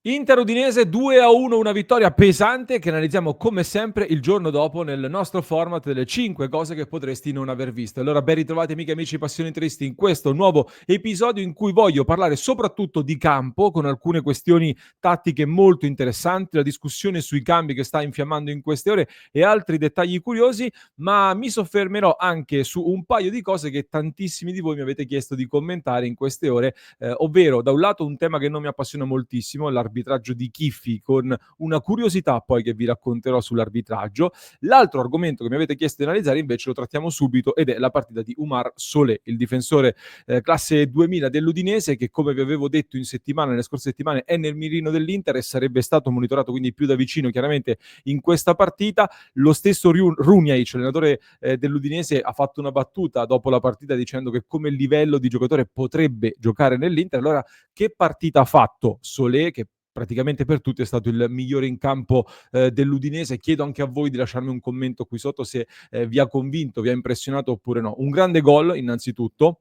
Inter-Udinese 2-1, una vittoria pesante che analizziamo come sempre il giorno dopo nel nostro format delle 5 cose che potresti non aver visto. Allora ben ritrovati amiche e amici passioni tristi in questo nuovo episodio in cui voglio parlare soprattutto di campo con alcune questioni tattiche molto interessanti, la discussione sui cambi che sta infiammando in queste ore e altri dettagli curiosi, ma mi soffermerò anche su un paio di cose che tantissimi di voi mi avete chiesto di commentare in queste ore, ovvero da un lato un tema che non mi appassiona moltissimo, l'arbitraggio di Chiffi, con una curiosità poi che vi racconterò sull'arbitraggio. L'altro argomento che mi avete chiesto di analizzare invece lo trattiamo subito ed è la partita di Oumar Solé, il difensore classe 2000 dell'Udinese che, come vi avevo detto in settimana, nelle scorse settimane, è nel mirino dell'Inter e sarebbe stato monitorato quindi più da vicino chiaramente in questa partita. Lo stesso Runjaic, allenatore dell'Udinese, ha fatto una battuta dopo la partita dicendo che come livello di giocatore potrebbe giocare nell'Inter. Allora, che partita ha fatto Solé, che praticamente per tutti è stato il migliore in campo dell'Udinese? Chiedo anche a voi di lasciarmi un commento qui sotto se vi ha convinto, vi ha impressionato oppure no. Un grande gol innanzitutto,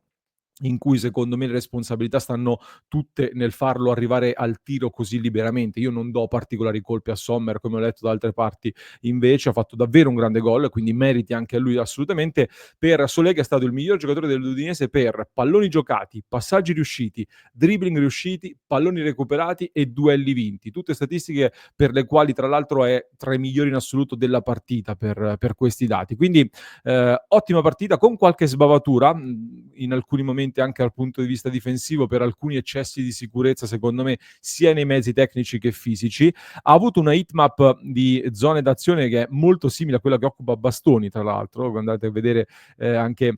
in cui secondo me le responsabilità stanno tutte nel farlo arrivare al tiro così liberamente. Io non do particolari colpi a Sommer, come ho letto da altre parti, invece ha fatto davvero un grande gol, quindi meriti anche a lui assolutamente. Per Solé, che è stato il miglior giocatore dell'Udinese per palloni giocati, passaggi riusciti, dribbling riusciti, palloni recuperati e duelli vinti. Tutte statistiche per le quali tra l'altro è tra i migliori in assoluto della partita per questi dati. Quindi ottima partita con qualche sbavatura, in alcuni momenti anche dal punto di vista difensivo per alcuni eccessi di sicurezza secondo me sia nei mezzi tecnici che fisici. Ha avuto una heatmap di zone d'azione che è molto simile a quella che occupa Bastoni, tra l'altro, andate a vedere anche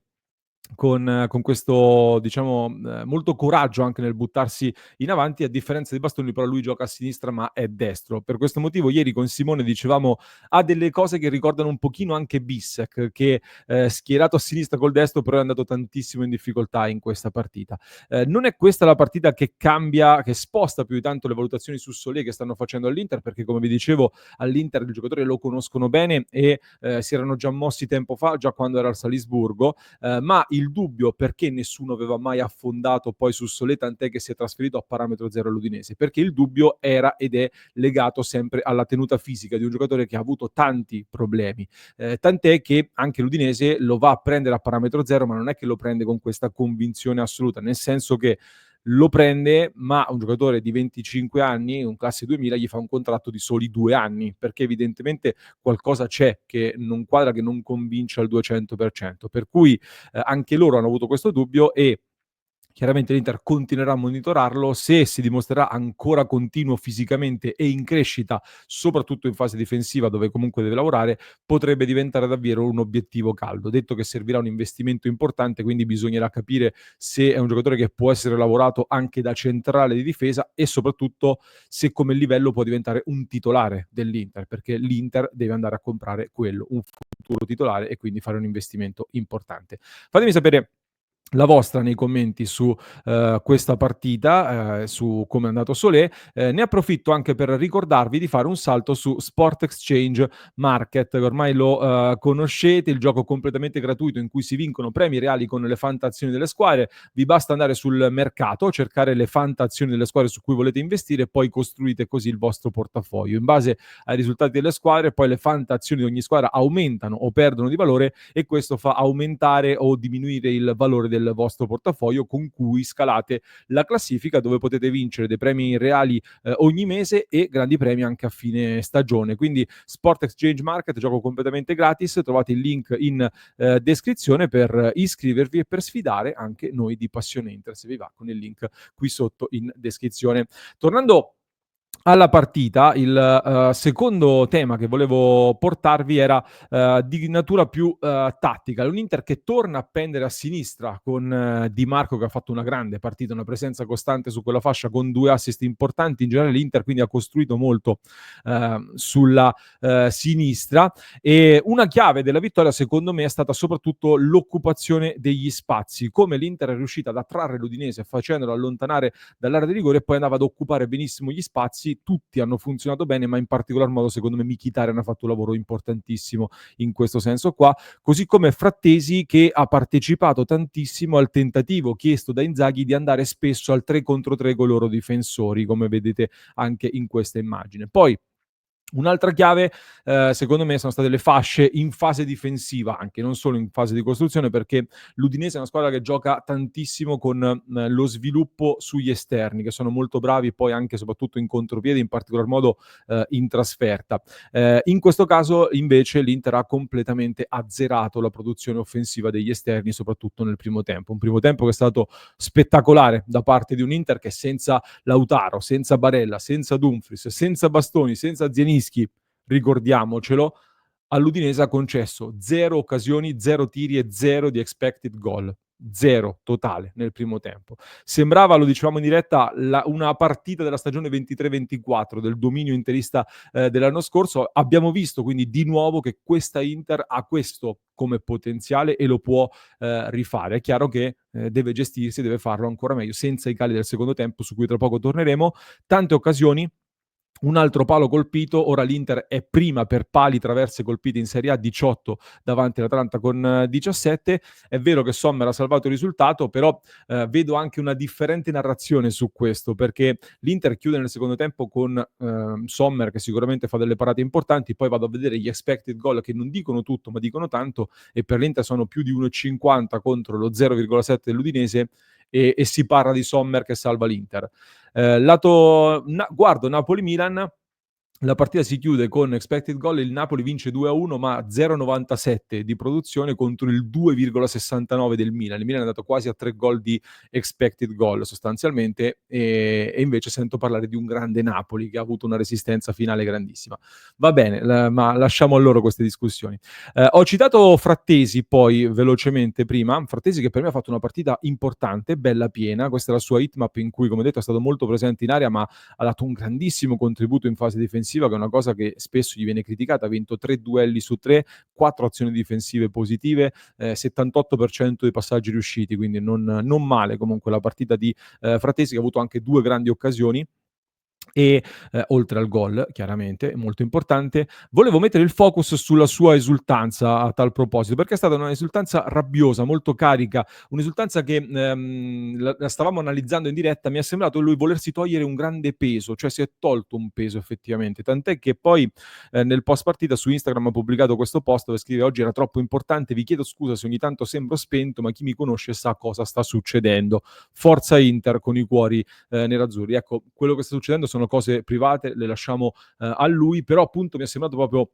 con questo, diciamo, molto coraggio anche nel buttarsi in avanti. A differenza di Bastoni però lui gioca a sinistra ma è destro. Per questo motivo ieri con Simone dicevamo ha delle cose che ricordano un pochino anche Bissek, che schierato a sinistra col destro però è andato tantissimo in difficoltà in questa partita. Non è questa la partita che cambia, che sposta più di tanto le valutazioni su Solé che stanno facendo all'Inter, perché come vi dicevo all'Inter il giocatore lo conoscono bene e si erano già mossi tempo fa, già quando era al Salisburgo, ma il dubbio perché nessuno aveva mai affondato poi su Solé, tant'è che si è trasferito a parametro zero all'Udinese, perché il dubbio era ed è legato sempre alla tenuta fisica di un giocatore che ha avuto tanti problemi, tant'è che anche l'Udinese lo va a prendere a parametro zero, ma non è che lo prende con questa convinzione assoluta, nel senso che lo prende, ma un giocatore di 25 anni, un classe 2000, gli fa un contratto di soli 2 anni, perché evidentemente qualcosa c'è che non quadra, che non convince al 200%. Per cui anche loro hanno avuto questo dubbio e chiaramente l'Inter continuerà a monitorarlo. Se si dimostrerà ancora continuo fisicamente e in crescita, soprattutto in fase difensiva dove comunque deve lavorare, potrebbe diventare davvero un obiettivo caldo. Detto che servirà un investimento importante, quindi bisognerà capire se è un giocatore che può essere lavorato anche da centrale di difesa e soprattutto se come livello può diventare un titolare dell'Inter, perché l'Inter deve andare a comprare quello, un futuro titolare, e quindi fare un investimento importante. Fatemi sapere la vostra nei commenti su questa partita, su come è andato Solé. Ne approfitto anche per ricordarvi di fare un salto su Sport Exchange Market, che ormai lo conoscete, il gioco completamente gratuito in cui si vincono premi reali con le fantazioni delle squadre. Vi basta andare sul mercato, cercare le fantazioni delle squadre su cui volete investire e poi costruite così il vostro portafoglio. In base ai risultati delle squadre, poi le fantazioni di ogni squadra aumentano o perdono di valore e questo fa aumentare o diminuire il valore del vostro portafoglio, con cui scalate la classifica, dove potete vincere dei premi reali ogni mese e grandi premi anche a fine stagione. Quindi Sport Exchange Market, gioco completamente gratis, trovate il link in descrizione per iscrivervi e per sfidare anche noi di Passione Inter, se vi va, con il link qui sotto in descrizione. Tornando alla partita, il secondo tema che volevo portarvi era di natura più tattica. Un Inter che torna a pendere a sinistra con Di Marco, che ha fatto una grande partita, una presenza costante su quella fascia con 2 assist importanti. In generale l'Inter quindi ha costruito molto sulla sinistra, e una chiave della vittoria secondo me è stata soprattutto l'occupazione degli spazi, come l'Inter è riuscita ad attrarre l'Udinese facendolo allontanare dall'area di rigore e poi andava ad occupare benissimo gli spazi Frattesi, tutti hanno funzionato bene, ma in particolar modo secondo me Mkhitaryan ha fatto un lavoro importantissimo in questo senso qua, così come Frattesi che ha partecipato tantissimo al tentativo chiesto da Inzaghi di andare spesso al 3 contro 3 coi loro difensori, come vedete anche in questa immagine. Poi un'altra chiave, secondo me sono state le fasce in fase difensiva anche, non solo in fase di costruzione, perché l'Udinese è una squadra che gioca tantissimo con lo sviluppo sugli esterni, che sono molto bravi poi anche soprattutto in contropiede, in particolar modo in trasferta. In questo caso invece l'Inter ha completamente azzerato la produzione offensiva degli esterni, soprattutto nel primo tempo. Un primo tempo che è stato spettacolare da parte di un Inter che senza Lautaro, senza Barella, senza Dumfries, senza Bastoni, senza Zielinski, ricordiamocelo, all'Udinese ha concesso 0 occasioni, 0 tiri e 0 di expected goal. 0 totale nel primo tempo. Sembrava, lo dicevamo in diretta, una partita della stagione 23-24 del dominio interista dell'anno scorso. Abbiamo visto quindi di nuovo che questa Inter ha questo come potenziale e lo può rifare. È chiaro che deve gestirsi, deve farlo ancora meglio, senza i cali del secondo tempo, su cui tra poco torneremo. Tante occasioni, un altro palo colpito, ora l'Inter è prima per pali traverse colpite in Serie A, 18 davanti all'Atalanta con 17. È vero che Sommer ha salvato il risultato, però vedo anche una differente narrazione su questo, perché l'Inter chiude nel secondo tempo con Sommer che sicuramente fa delle parate importanti, poi vado a vedere gli expected goal che non dicono tutto ma dicono tanto, e per l'Inter sono più di 1,50 contro lo 0,7 dell'Udinese, e si parla di Sommer che salva l'Inter. Guardo Napoli-Milan, la partita si chiude con expected goal, il Napoli vince 2-1 ma 0,97 di produzione contro il 2,69 del Milan. Il Milan è andato quasi a 3 gol di expected goal sostanzialmente, e invece sento parlare di un grande Napoli che ha avuto una resistenza finale grandissima. Va bene, ma lasciamo a loro queste discussioni. Ho citato Frattesi poi velocemente prima, Frattesi che per me ha fatto una partita importante, bella piena, questa è la sua hitmap in cui come detto è stato molto presente in area ma ha dato un grandissimo contributo in fase difensiva, che è una cosa che spesso gli viene criticata. Ha vinto 3 duelli su 3, 4 azioni difensive positive, 78% dei passaggi riusciti, quindi non male comunque la partita di Frattesi, che ha avuto anche 2 grandi occasioni. E oltre al gol, chiaramente, molto importante, volevo mettere il focus sulla sua esultanza a tal proposito, perché è stata un'esultanza rabbiosa, molto carica, un'esultanza che la stavamo analizzando in diretta, mi è sembrato lui volersi togliere un grande peso, cioè si è tolto un peso effettivamente, tant'è che poi nel post partita su Instagram ha pubblicato questo post dove scrive: oggi era troppo importante, vi chiedo scusa se ogni tanto sembro spento, ma chi mi conosce sa cosa sta succedendo. Forza Inter con i cuori nerazzurri. Ecco, quello che sta succedendo sono cose private, le lasciamo a lui, però appunto mi è sembrato proprio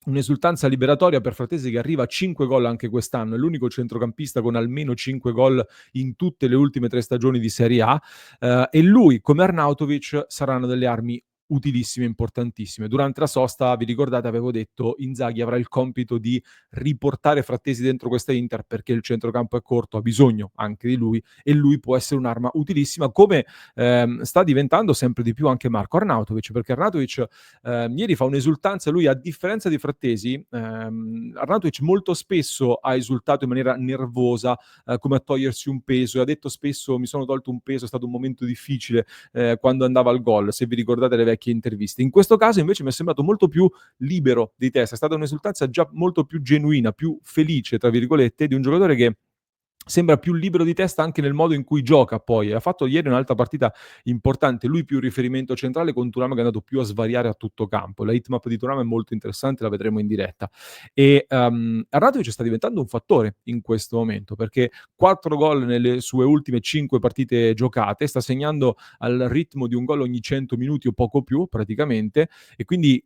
un'esultanza liberatoria per Frattesi, che arriva a 5 gol anche quest'anno, è l'unico centrocampista con almeno 5 gol in tutte le ultime 3 stagioni di Serie A, e lui come Arnautovic saranno delle armi utilissime, importantissime. Durante la sosta, vi ricordate, avevo detto Inzaghi avrà il compito di riportare Frattesi dentro questa Inter perché il centrocampo è corto, ha bisogno anche di lui e lui può essere un'arma utilissima, come sta diventando sempre di più anche Marco Arnautovic, perché Arnautovic ieri fa un'esultanza, lui a differenza di Frattesi, Arnautovic molto spesso ha esultato in maniera nervosa, come a togliersi un peso, e ha detto spesso mi sono tolto un peso, è stato un momento difficile quando andava al gol, se vi ricordate le vecchie interviste. In questo caso invece mi è sembrato molto più libero di testa, è stata un'esultanza già molto più genuina, più felice, tra virgolette, di un giocatore che sembra più libero di testa anche nel modo in cui gioca poi. Ha fatto ieri un'altra partita importante, lui più riferimento centrale con Thuram che è andato più a svariare a tutto campo. La hitmap di Thuram è molto interessante, la vedremo in diretta. E Arnautovic sta diventando un fattore in questo momento, perché 4 gol nelle sue ultime 5 partite giocate, sta segnando al ritmo di un gol ogni 100 minuti o poco più praticamente, e quindi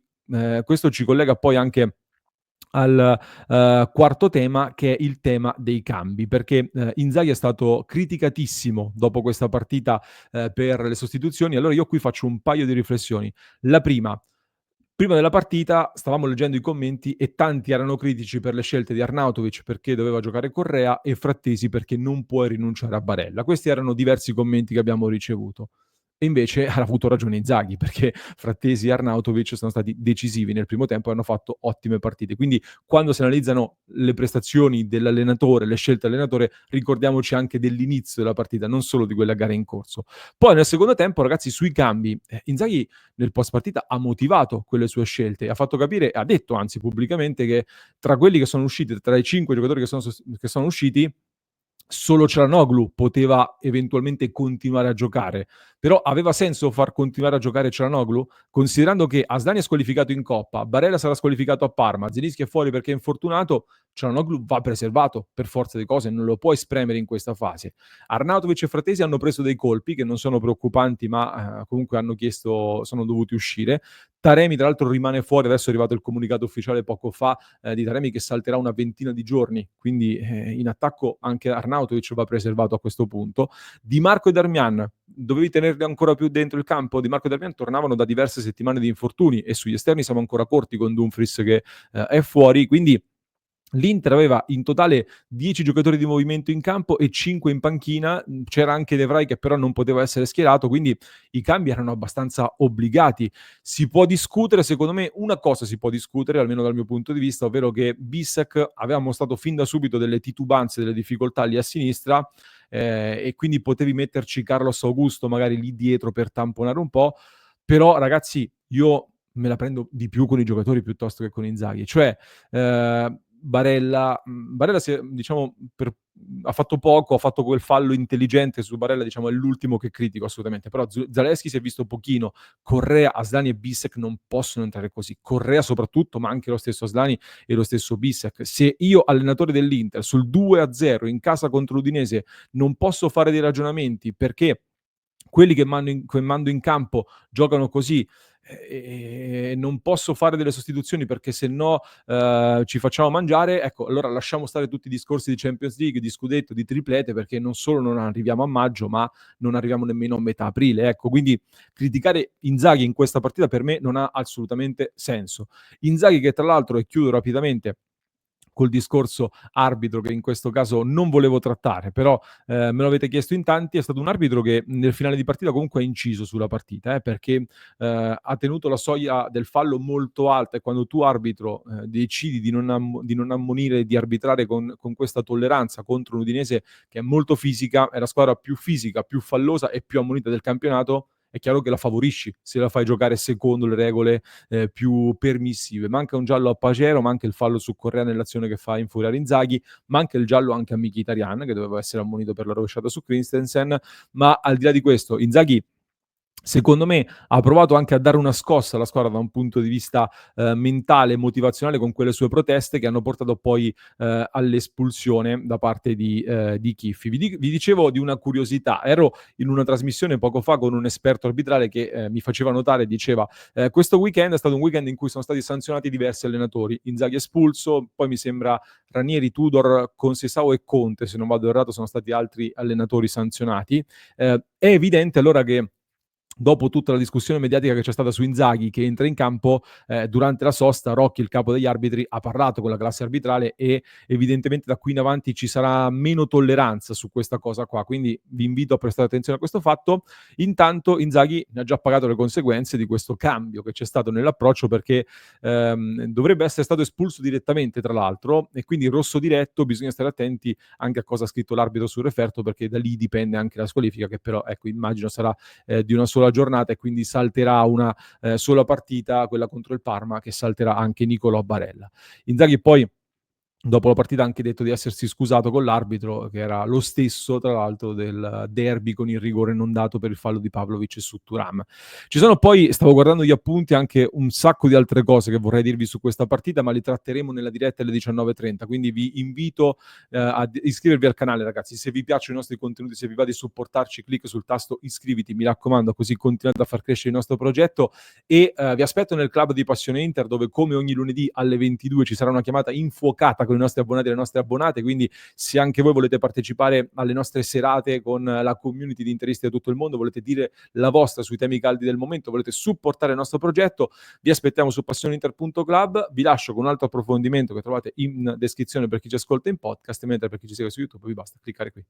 questo ci collega poi anche al quarto tema, che è il tema dei cambi, perché Inzaghi è stato criticatissimo dopo questa partita per le sostituzioni. Allora io qui faccio un paio di riflessioni. La prima: prima della partita stavamo leggendo i commenti e tanti erano critici per le scelte di Arnautovic perché doveva giocare Correa, e Frattesi perché non puoi rinunciare a Barella. Questi erano diversi commenti che abbiamo ricevuto. E invece ha avuto ragione Inzaghi, perché Frattesi e Arnautovic sono stati decisivi nel primo tempo e hanno fatto ottime partite. Quindi quando si analizzano le prestazioni dell'allenatore, le scelte dell'allenatore, ricordiamoci anche dell'inizio della partita, non solo di quella gara in corso. Poi nel secondo tempo, ragazzi, sui cambi, Inzaghi nel post partita ha motivato quelle sue scelte, ha fatto capire, ha detto anzi pubblicamente che tra quelli che sono usciti, tra i 5 giocatori che sono usciti, solo Çalhanoğlu poteva eventualmente continuare a giocare. Però aveva senso far continuare a giocare Çalhanoğlu? Considerando che Asllani è squalificato in Coppa, Barella sarà squalificato a Parma, Zelinski è fuori perché è infortunato, Çalhanoğlu va preservato per forza di cose, non lo puoi spremere in questa fase. Arnautovic e Frattesi hanno preso dei colpi che non sono preoccupanti, ma comunque hanno chiesto, sono dovuti uscire. Taremi, tra l'altro, rimane fuori. Adesso è arrivato il comunicato ufficiale poco fa di Taremi che salterà una ventina di giorni. Quindi in attacco anche Arnautovic va preservato a questo punto. Di Marco e Darmian, dovevi tenerli ancora più dentro il campo? Di Marco e Darmian tornavano da diverse settimane di infortuni e sugli esterni siamo ancora corti con Dumfries che è fuori. Quindi l'Inter aveva in totale 10 giocatori di movimento in campo e 5 in panchina, c'era anche De Vrij che però non poteva essere schierato, quindi i cambi erano abbastanza obbligati. Si può discutere, secondo me una cosa si può discutere, almeno dal mio punto di vista, ovvero che Bissek aveva mostrato fin da subito delle titubanze, delle difficoltà lì a sinistra, e quindi potevi metterci Carlos Augusto magari lì dietro per tamponare un po', però ragazzi io me la prendo di più con i giocatori piuttosto che con Inzaghi. Cioè, Barella si è, diciamo, ha fatto poco, ha fatto quel fallo intelligente su Barella, diciamo, è l'ultimo che critico assolutamente, però Zalewski si è visto pochino, Correa, Asllani e Bissek non possono entrare così, Correa soprattutto, ma anche lo stesso Asllani e lo stesso Bissek. Se io, allenatore dell'Inter, sul 2-0 in casa contro l'Udinese non posso fare dei ragionamenti perché quelli che mando in campo giocano così, non posso fare delle sostituzioni perché se no ci facciamo mangiare, ecco, allora lasciamo stare tutti i discorsi di Champions League, di scudetto, di triplete, perché non solo non arriviamo a maggio, ma non arriviamo nemmeno a metà aprile. Ecco, quindi criticare Inzaghi in questa partita per me non ha assolutamente senso. Inzaghi che tra l'altro, e chiudo rapidamente col discorso arbitro che in questo caso non volevo trattare, però me lo avete chiesto in tanti, è stato un arbitro che nel finale di partita comunque ha inciso sulla partita, perché ha tenuto la soglia del fallo molto alta e quando tu arbitro decidi di non ammonire e di arbitrare con questa tolleranza contro un Udinese che è molto fisica, è la squadra più fisica, più fallosa e più ammonita del campionato, è chiaro che la favorisci se la fai giocare secondo le regole più permissive. Manca un giallo a Pagero, manca il fallo su Correa nell'azione che fa infuriare Inzaghi, manca il giallo anche a Mkhitaryan che doveva essere ammonito per la rovesciata su Christensen, ma al di là di questo Inzaghi secondo me ha provato anche a dare una scossa alla squadra da un punto di vista mentale e motivazionale con quelle sue proteste che hanno portato poi all'espulsione da parte di Chiffi. Vi dicevo di una curiosità, ero in una trasmissione poco fa con un esperto arbitrale che mi faceva notare, diceva questo weekend è stato un weekend in cui sono stati sanzionati diversi allenatori, Inzaghi espulso, poi mi sembra Ranieri, Tudor, Conceição e Conte, se non vado errato sono stati altri allenatori sanzionati. È evidente allora che dopo tutta la discussione mediatica che c'è stata su Inzaghi che entra in campo, durante la sosta Rocchi, il capo degli arbitri, ha parlato con la classe arbitrale e evidentemente da qui in avanti ci sarà meno tolleranza su questa cosa qua, quindi vi invito a prestare attenzione a questo fatto. Intanto Inzaghi ne ha già pagato le conseguenze di questo cambio che c'è stato nell'approccio perché dovrebbe essere stato espulso direttamente tra l'altro e quindi rosso diretto, bisogna stare attenti anche a cosa ha scritto l'arbitro sul referto perché da lì dipende anche la squalifica che però ecco immagino sarà di una sola giornata e quindi salterà una sola partita, quella contro il Parma, che salterà anche Nicolò Barella. Inzaghi poi dopo la partita ha anche detto di essersi scusato con l'arbitro, che era lo stesso, tra l'altro, del derby con il rigore non dato per il fallo di Pavlovic su Thuram. Ci sono poi, stavo guardando gli appunti, anche un sacco di altre cose che vorrei dirvi su questa partita, ma li tratteremo nella diretta alle 19:30, quindi vi invito a iscrivervi al canale, ragazzi. Se vi piacciono i nostri contenuti, se vi va di supportarci, clic sul tasto iscriviti, mi raccomando, così continuate a far crescere il nostro progetto e vi aspetto nel club di Passione Inter, dove come ogni lunedì alle 22 ci sarà una chiamata infuocata con i nostri abbonati e le nostre abbonate, quindi se anche voi volete partecipare alle nostre serate con la community di interisti da tutto il mondo, volete dire la vostra sui temi caldi del momento, volete supportare il nostro progetto, vi aspettiamo su passioneinter.club. Vi lascio con un altro approfondimento che trovate in descrizione per chi ci ascolta in podcast, mentre per chi ci segue su YouTube vi basta cliccare qui.